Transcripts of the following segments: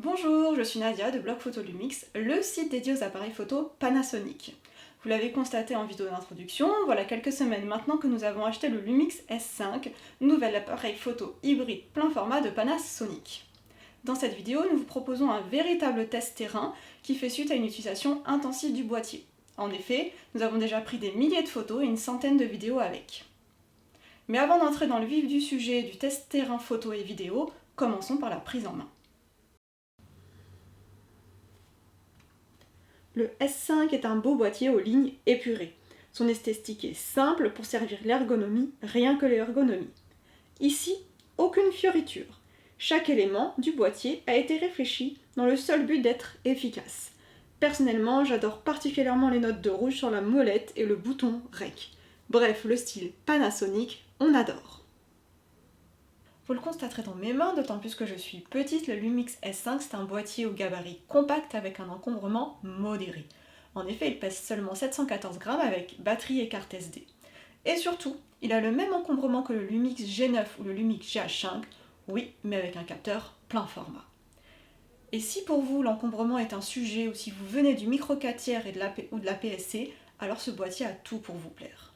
Bonjour, je suis Nadia de Blog Photo Lumix, le site dédié aux appareils photo Panasonic. Vous l'avez constaté en vidéo d'introduction, voilà quelques semaines maintenant que nous avons acheté le Lumix S5, nouvel appareil photo hybride plein format de Panasonic. Dans cette vidéo, nous vous proposons un véritable test terrain qui fait suite à une utilisation intensive du boîtier. En effet, nous avons déjà pris des milliers de photos et une centaine de vidéos avec. Mais avant d'entrer dans le vif du sujet du test terrain photo et vidéo, commençons par la prise en main. Le S5 est un beau boîtier aux lignes épurées. Son esthétique est simple pour servir l'ergonomie, rien que l'ergonomie. Ici, aucune fioriture. Chaque élément du boîtier a été réfléchi dans le seul but d'être efficace. Personnellement, j'adore particulièrement les notes de rouge sur la molette et le bouton REC. Bref, le style Panasonic, on adore. Vous le constaterez dans mes mains, d'autant plus que je suis petite, le Lumix S5 c'est un boîtier au gabarit compact avec un encombrement modéré. En effet, il pèse seulement 714 grammes avec batterie et carte SD. Et surtout, il a le même encombrement que le Lumix G9 ou le Lumix GH5, oui, mais avec un capteur plein format. Et si pour vous l'encombrement est un sujet ou si vous venez du micro 4 tiers ou de la PSC, alors ce boîtier a tout pour vous plaire.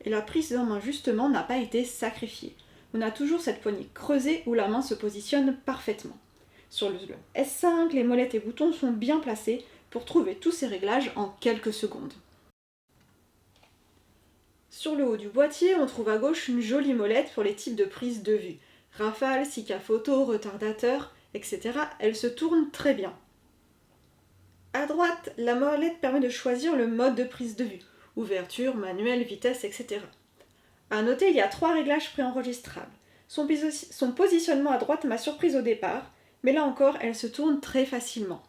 Et la prise en main justement n'a pas été sacrifiée. On a toujours cette poignée creusée où la main se positionne parfaitement. Sur le S5, les molettes et boutons sont bien placés pour trouver tous ces réglages en quelques secondes. Sur le haut du boîtier, on trouve à gauche une jolie molette pour les types de prises de vue. Rafale, Sika photo, retardateur, etc. Elle se tourne très bien. À droite, la molette permet de choisir le mode de prise de vue. Ouverture, manuel, vitesse, etc. A noter, il y a 3 réglages préenregistrables. Son positionnement à droite m'a surprise au départ, mais là encore, elle se tourne très facilement.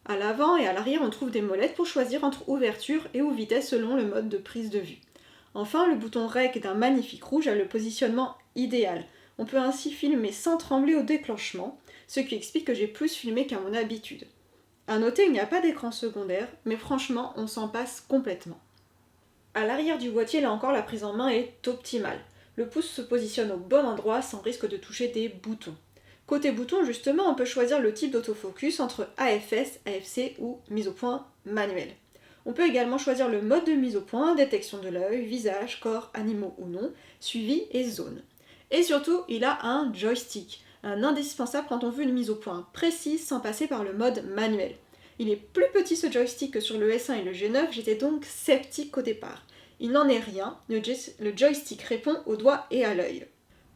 À l'avant et à l'arrière, on trouve des molettes pour choisir entre ouverture et ou vitesse selon le mode de prise de vue. Enfin, le bouton REC d'un magnifique rouge a le positionnement idéal. On peut ainsi filmer sans trembler au déclenchement, ce qui explique que j'ai plus filmé qu'à mon habitude. A noter, il n'y a pas d'écran secondaire, mais franchement, on s'en passe complètement. À l'arrière du boîtier, là encore, la prise en main est optimale. Le pouce se positionne au bon endroit sans risque de toucher des boutons. Côté bouton, justement, on peut choisir le type d'autofocus entre AFS, AFC ou mise au point manuelle. On peut également choisir le mode de mise au point, détection de l'œil, visage, corps, animaux ou non, suivi et zone. Et surtout, il a un joystick, un indispensable quand on veut une mise au point précise sans passer par le mode manuel. Il est plus petit ce joystick que sur le S1 et le G9, j'étais donc sceptique au départ. Il n'en est rien, le joystick répond au doigt et à l'œil.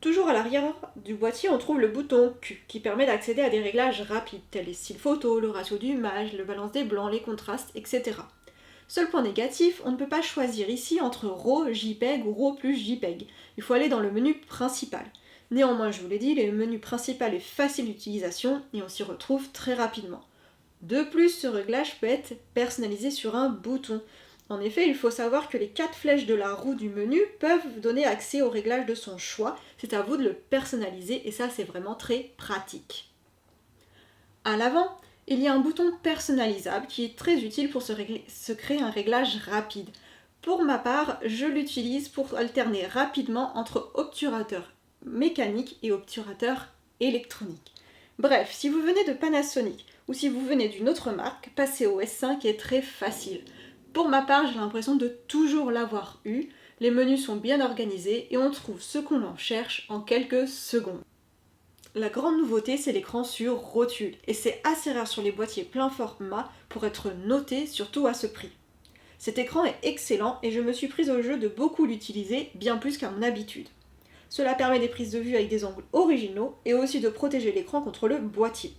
Toujours à l'arrière du boîtier, on trouve le bouton Q qui permet d'accéder à des réglages rapides tels les styles photo, le ratio d'image, le balance des blancs, les contrastes, etc. Seul point négatif, on ne peut pas choisir ici entre RAW, JPEG ou RAW plus JPEG. Il faut aller dans le menu principal. Néanmoins, je vous l'ai dit, le menu principal est facile d'utilisation et on s'y retrouve très rapidement. De plus, ce réglage peut être personnalisé sur un bouton. En effet, il faut savoir que les 4 flèches de la roue du menu peuvent donner accès au réglage de son choix. C'est à vous de le personnaliser et ça, c'est vraiment très pratique. À l'avant, il y a un bouton personnalisable qui est très utile pour se créer un réglage rapide. Pour ma part, je l'utilise pour alterner rapidement entre obturateur mécanique et obturateur électronique. Bref, si vous venez de Panasonic ou si vous venez d'une autre marque, passer au S5 est très facile. Pour ma part, j'ai l'impression de toujours l'avoir eu. Les menus sont bien organisés et on trouve ce qu'on en cherche en quelques secondes. La grande nouveauté, c'est l'écran sur rotule, et c'est assez rare sur les boîtiers plein format pour être noté, surtout à ce prix. Cet écran est excellent et je me suis prise au jeu de beaucoup l'utiliser, bien plus qu'à mon habitude. Cela permet des prises de vue avec des angles originaux et aussi de protéger l'écran contre le boîtier.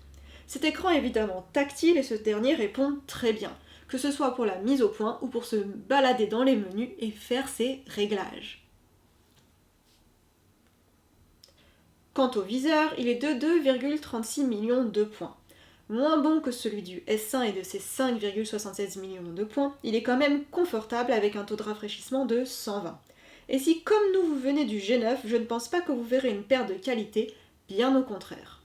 Cet écran est évidemment tactile et ce dernier répond très bien, que ce soit pour la mise au point ou pour se balader dans les menus et faire ses réglages. Quant au viseur, il est de 2,36 millions de points. Moins bon que celui du S1 et de ses 5,76 millions de points, il est quand même confortable avec un taux de rafraîchissement de 120. Et si comme nous vous venez du G9, je ne pense pas que vous verrez une perte de qualité, bien au contraire.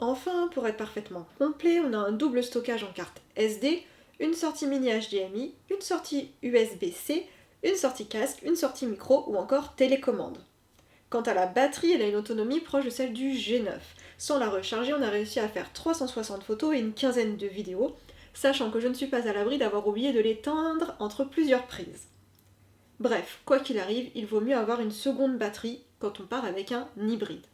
Enfin, pour être parfaitement complet, on a un double stockage en carte SD, une sortie mini HDMI, une sortie USB-C, une sortie casque, une sortie micro ou encore télécommande. Quant à la batterie, elle a une autonomie proche de celle du G9. Sans la recharger, on a réussi à faire 360 photos et une quinzaine de vidéos, sachant que je ne suis pas à l'abri d'avoir oublié de l'éteindre entre plusieurs prises. Bref, quoi qu'il arrive, il vaut mieux avoir une seconde batterie quand on part avec un hybride.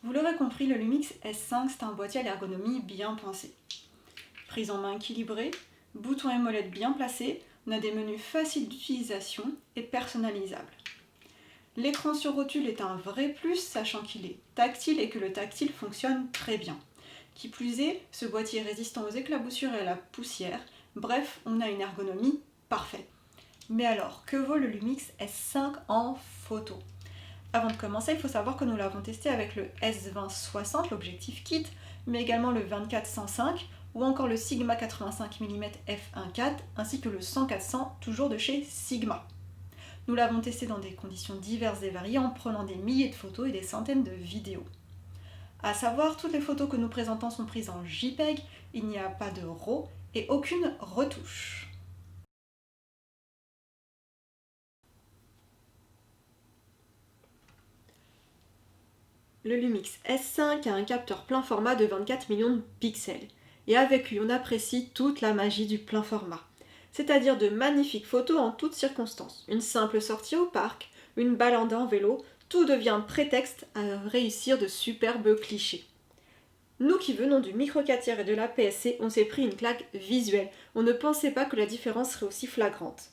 Vous l'aurez compris, le Lumix S5 c'est un boîtier à l'ergonomie bien pensé. Prise en main équilibrée, boutons et molettes bien placés, on a des menus faciles d'utilisation et personnalisables. L'écran sur rotule est un vrai plus, sachant qu'il est tactile et que le tactile fonctionne très bien. Qui plus est, ce boîtier est résistant aux éclaboussures et à la poussière, bref, on a une ergonomie parfaite. Mais alors, que vaut le Lumix S5 en photo ? Avant de commencer, il faut savoir que nous l'avons testé avec le S20-60, l'objectif kit, mais également le 24-105 ou encore le Sigma 85 mm f1.4 ainsi que le 100-400 toujours de chez Sigma. Nous l'avons testé dans des conditions diverses et variées en prenant des milliers de photos et des centaines de vidéos. A savoir, toutes les photos que nous présentons sont prises en JPEG, il n'y a pas de RAW et aucune retouche. Le Lumix S5 a un capteur plein format de 24 millions de pixels. Et avec lui, on apprécie toute la magie du plein format. C'est-à-dire de magnifiques photos en toutes circonstances. Une simple sortie au parc, une balade en vélo, tout devient prétexte à réussir de superbes clichés. Nous qui venons du micro 4 tiers et de la PSC, on s'est pris une claque visuelle. On ne pensait pas que la différence serait aussi flagrante.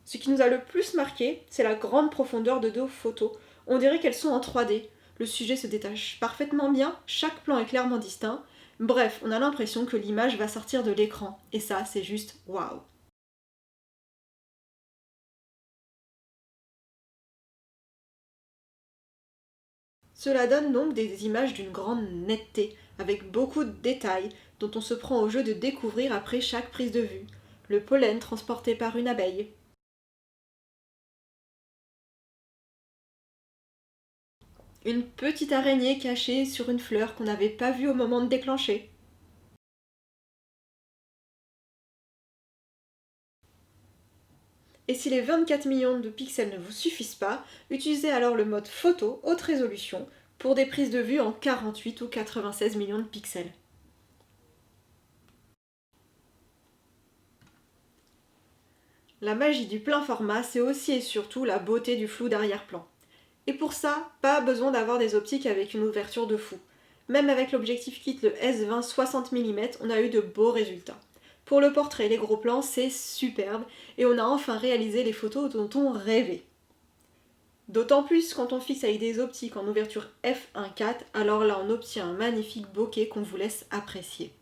Ce qui nous a le plus marqué, c'est la grande profondeur de nos photos. On dirait qu'elles sont en 3D. Le sujet se détache parfaitement bien, chaque plan est clairement distinct. Bref, on a l'impression que l'image va sortir de l'écran. Et ça, c'est juste waouh. Cela donne donc des images d'une grande netteté, avec beaucoup de détails, dont on se prend au jeu de découvrir après chaque prise de vue. Le pollen transporté par une abeille, une petite araignée cachée sur une fleur qu'on n'avait pas vue au moment de déclencher. Et si les 24 millions de pixels ne vous suffisent pas, utilisez alors le mode photo haute résolution pour des prises de vue en 48 ou 96 millions de pixels. La magie du plein format, c'est aussi et surtout la beauté du flou d'arrière-plan. Et pour ça, pas besoin d'avoir des optiques avec une ouverture de fou. Même avec l'objectif kit le S20 60 mm, on a eu de beaux résultats. Pour le portrait et les gros plans, c'est superbe et on a enfin réalisé les photos dont on rêvait. D'autant plus quand on fixe avec des optiques en ouverture f1.4, alors là on obtient un magnifique bokeh qu'on vous laisse apprécier.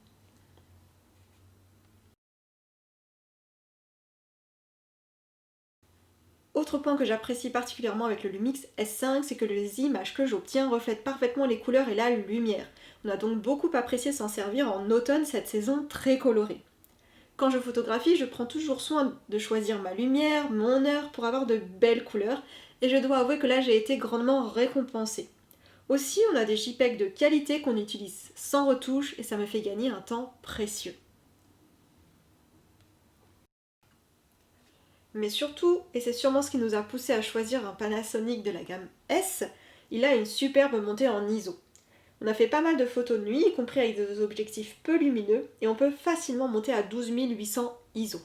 Autre point que j'apprécie particulièrement avec le Lumix S5, c'est que les images que j'obtiens reflètent parfaitement les couleurs et la lumière. On a donc beaucoup apprécié s'en servir en automne cette saison très colorée. Quand je photographie, je prends toujours soin de choisir ma lumière, mon heure pour avoir de belles couleurs, et je dois avouer que là j'ai été grandement récompensée. Aussi, on a des JPEG de qualité qu'on utilise sans retouche et ça me fait gagner un temps précieux. Mais surtout, et c'est sûrement ce qui nous a poussé à choisir un Panasonic de la gamme S, il a une superbe montée en ISO. On a fait pas mal de photos de nuit, y compris avec des objectifs peu lumineux, et on peut facilement monter à 12 800 ISO.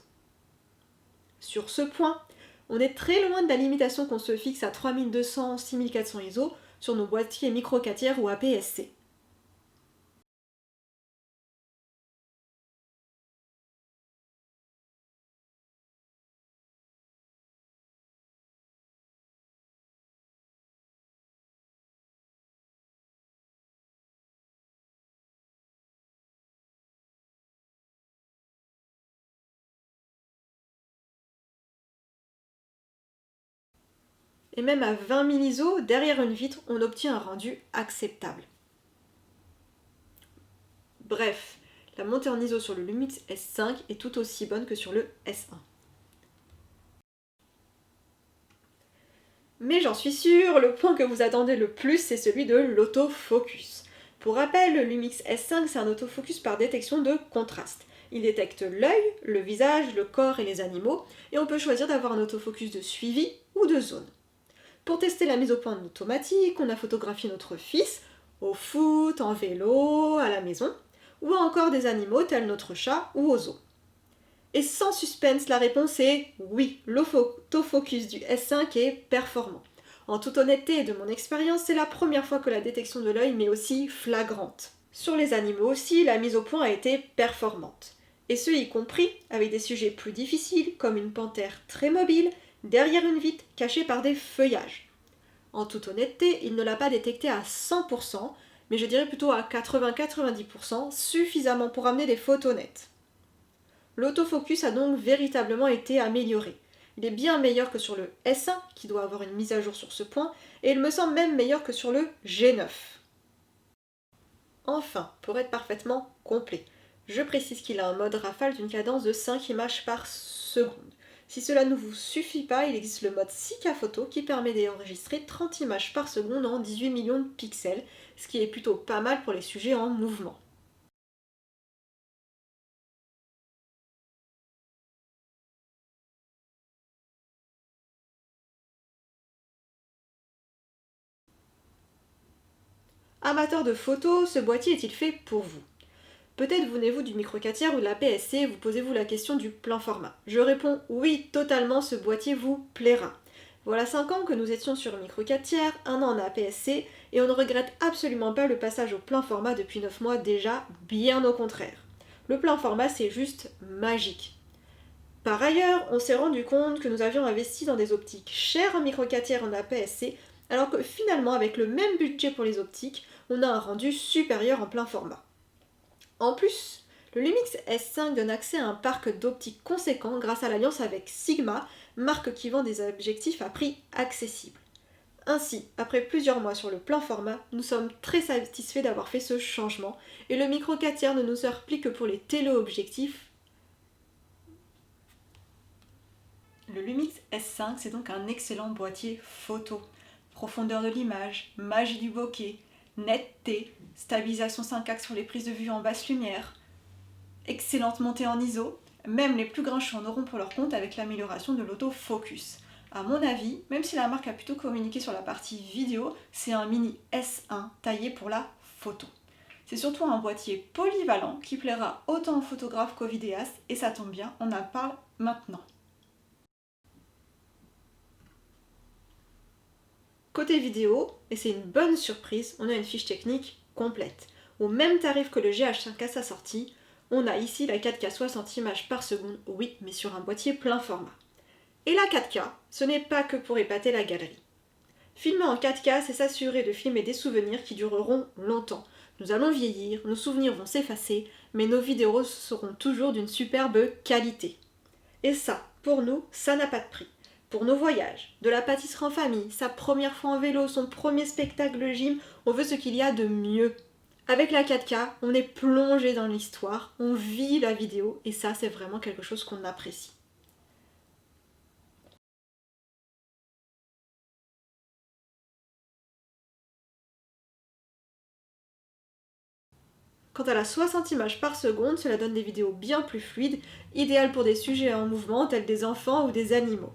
Sur ce point, on est très loin de la limitation qu'on se fixe à 3200-6400 ISO sur nos boîtiers micro 4 tiers ou APS-C. Et même à 20 000 ISO, derrière une vitre, on obtient un rendu acceptable. Bref, la montée en ISO sur le Lumix S5 est tout aussi bonne que sur le S1. Mais j'en suis sûre, le point que vous attendez le plus, c'est celui de l'autofocus. Pour rappel, le Lumix S5, c'est un autofocus par détection de contraste. Il détecte l'œil, le visage, le corps et les animaux, et on peut choisir d'avoir un autofocus de suivi ou de zone. Pour tester la mise au point automatique, on a photographié notre fils, au foot, en vélo, à la maison, ou encore des animaux tels notre chat ou au zoo. Et sans suspense, la réponse est oui, l'autofocus du S5 est performant. En toute honnêteté et de mon expérience, c'est la première fois que la détection de l'œil m'est aussi flagrante. Sur les animaux aussi, la mise au point a été performante. Et ce y compris avec des sujets plus difficiles, comme une panthère très mobile, derrière une vitre cachée par des feuillages. En toute honnêteté, il ne l'a pas détecté à 100%, mais je dirais plutôt à 80-90%, suffisamment pour amener des photos nettes. L'autofocus a donc véritablement été amélioré. Il est bien meilleur que sur le S1, qui doit avoir une mise à jour sur ce point, et il me semble même meilleur que sur le G9. Enfin, pour être parfaitement complet, je précise qu'il a un mode rafale d'une cadence de 5 images par seconde. Si cela ne vous suffit pas, il existe le mode 6K photo qui permet d'enregistrer 30 images par seconde en 18 millions de pixels, ce qui est plutôt pas mal pour les sujets en mouvement. Amateur de photos, ce boîtier est-il fait pour vous? Peut-être venez-vous du micro 4 tiers ou de la PSC, vous posez-vous la question du plan format. Je réponds oui, totalement, ce boîtier vous plaira. Voilà 5 ans que nous étions sur micro 4 tiers, 1 an en APS-C, et on ne regrette absolument pas le passage au plan format depuis 9 mois déjà, bien au contraire. Le plan format, c'est juste magique. Par ailleurs, on s'est rendu compte que nous avions investi dans des optiques chères en micro 4 tiers en APS-C, alors que finalement, avec le même budget pour les optiques, on a un rendu supérieur en plein format. En plus, le Lumix S5 donne accès à un parc d'optiques conséquent grâce à l'alliance avec Sigma, marque qui vend des objectifs à prix accessible. Ainsi, après plusieurs mois sur le plan format, nous sommes très satisfaits d'avoir fait ce changement et le micro 4 tiers ne nous sert plus que pour les téléobjectifs. Le Lumix S5, c'est donc un excellent boîtier photo. Profondeur de l'image, magie du bokeh, netteté, stabilisation 5 axes sur les prises de vue en basse lumière, excellente montée en ISO, même les plus grincheux en auront pour leur compte avec l'amélioration de l'autofocus. À mon avis, même si la marque a plutôt communiqué sur la partie vidéo, c'est un mini S1 taillé pour la photo. C'est surtout un boîtier polyvalent qui plaira autant aux photographes qu'aux vidéastes et ça tombe bien, on en parle maintenant. Côté vidéo, et c'est une bonne surprise, on a une fiche technique complète. Au même tarif que le GH5 à sa sortie, on a ici la 4K 60 images par seconde, oui, mais sur un boîtier plein format. Et la 4K, ce n'est pas que pour épater la galerie. Filmer en 4K, c'est s'assurer de filmer des souvenirs qui dureront longtemps. Nous allons vieillir, nos souvenirs vont s'effacer, mais nos vidéos seront toujours d'une superbe qualité. Et ça, pour nous, ça n'a pas de prix. Pour nos voyages, de la pâtisserie en famille, sa première fois en vélo, son premier spectacle de gym, on veut ce qu'il y a de mieux. Avec la 4K, on est plongé dans l'histoire, on vit la vidéo et ça c'est vraiment quelque chose qu'on apprécie. Quant à la 60 images par seconde, cela donne des vidéos bien plus fluides, idéales pour des sujets en mouvement tels des enfants ou des animaux.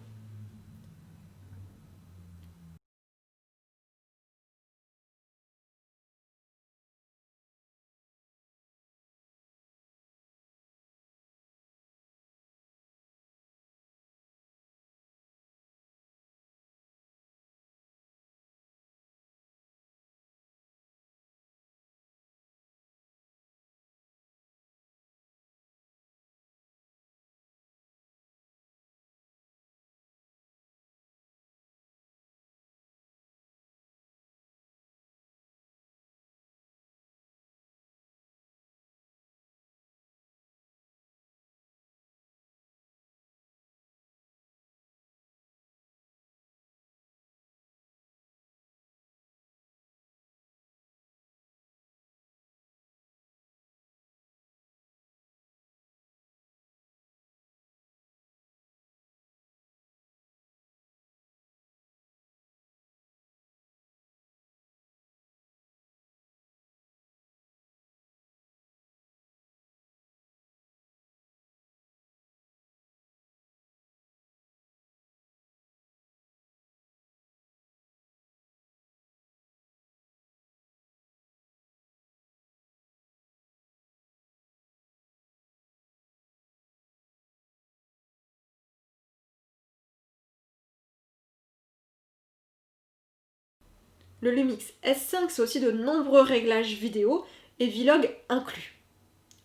Le Lumix S5, c'est aussi de nombreux réglages vidéo et vlog inclus.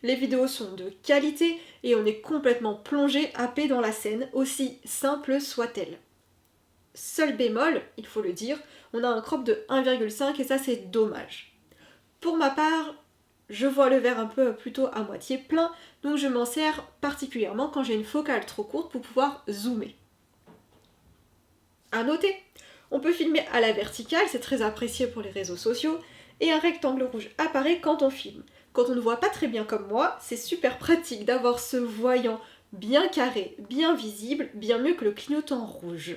Les vidéos sont de qualité et on est complètement plongé, happé dans la scène, aussi simple soit-elle. Seul bémol, il faut le dire, on a un crop de 1,5 et ça c'est dommage. Pour ma part, je vois le verre un peu plutôt à moitié plein, donc je m'en sers particulièrement quand j'ai une focale trop courte pour pouvoir zoomer. À noter, on peut filmer à la verticale, c'est très apprécié pour les réseaux sociaux, et un rectangle rouge apparaît quand on filme. Quand on ne voit pas très bien comme moi, c'est super pratique d'avoir ce voyant bien carré, bien visible, bien mieux que le clignotant rouge.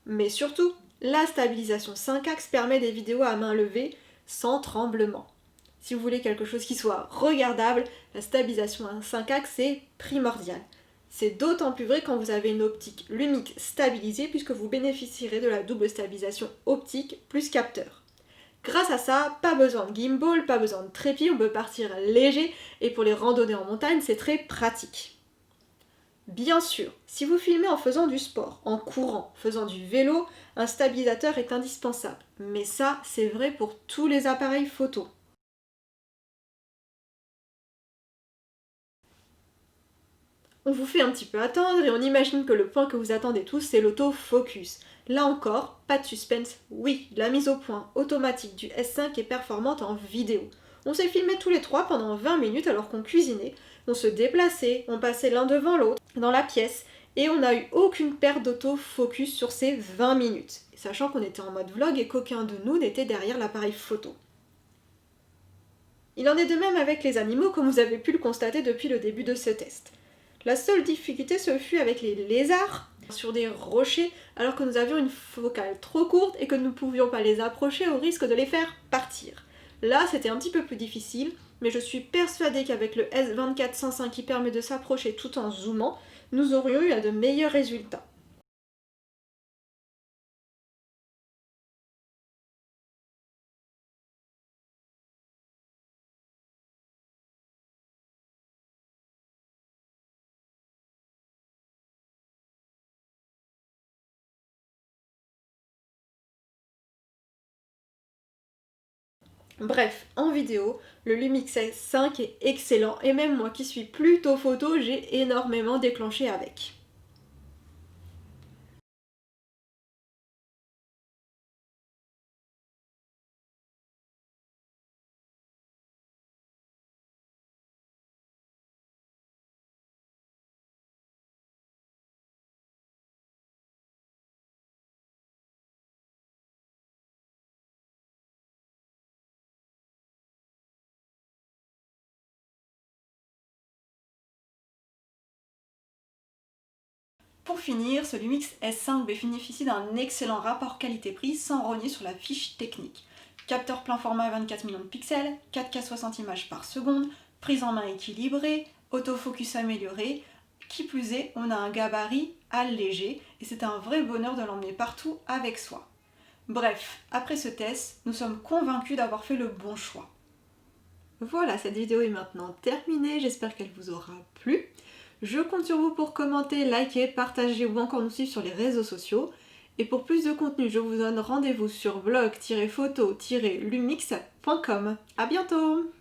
Mais surtout, la stabilisation 5 axes permet des vidéos à main levée sans tremblement. Si vous voulez quelque chose qui soit regardable, la stabilisation à 5 axes est primordiale. C'est d'autant plus vrai quand vous avez une optique Lumix stabilisée puisque vous bénéficierez de la double stabilisation optique plus capteur. Grâce à ça, pas besoin de gimbal, pas besoin de trépied, on peut partir léger et pour les randonnées en montagne, c'est très pratique. Bien sûr, si vous filmez en faisant du sport, en courant, faisant du vélo, un stabilisateur est indispensable. Mais ça, c'est vrai pour tous les appareils photo. On vous fait un petit peu attendre et on imagine que le point que vous attendez tous, c'est l'autofocus. Là encore, pas de suspense, oui, la mise au point automatique du S5 est performante en vidéo. On s'est filmé tous les trois pendant 20 minutes alors qu'on cuisinait, on se déplaçait, on passait l'un devant l'autre dans la pièce et on n'a eu aucune perte d'autofocus sur ces 20 minutes, sachant qu'on était en mode vlog et qu'aucun de nous n'était derrière l'appareil photo. Il en est de même avec les animaux comme vous avez pu le constater depuis le début de ce test. La seule difficulté ce fut avec les lézards sur des rochers alors que nous avions une focale trop courte et que nous ne pouvions pas les approcher au risque de les faire partir. Là c'était un petit peu plus difficile, mais je suis persuadée qu'avavec le S2405 qui permet de s'approcher tout en zoomant, nous aurions eu de meilleurs résultats. Bref, en vidéo, le Lumix S5 est excellent et même moi qui suis plutôt photo, j'ai énormément déclenché avec. Pour finir, ce Lumix S5 bénéficie d'un excellent rapport qualité-prix sans rogner sur la fiche technique. Capteur plein format 24 millions de pixels, 4K 60 images par seconde, prise en main équilibrée, autofocus amélioré. Qui plus est, on a un gabarit allégé et c'est un vrai bonheur de l'emmener partout avec soi. Bref, après ce test, nous sommes convaincus d'avoir fait le bon choix. Voilà, cette vidéo est maintenant terminée, j'espère qu'elle vous aura plu. Je compte sur vous pour commenter, liker, partager ou encore nous suivre sur les réseaux sociaux. Et pour plus de contenu, je vous donne rendez-vous sur blog-photo-lumix.com. À bientôt!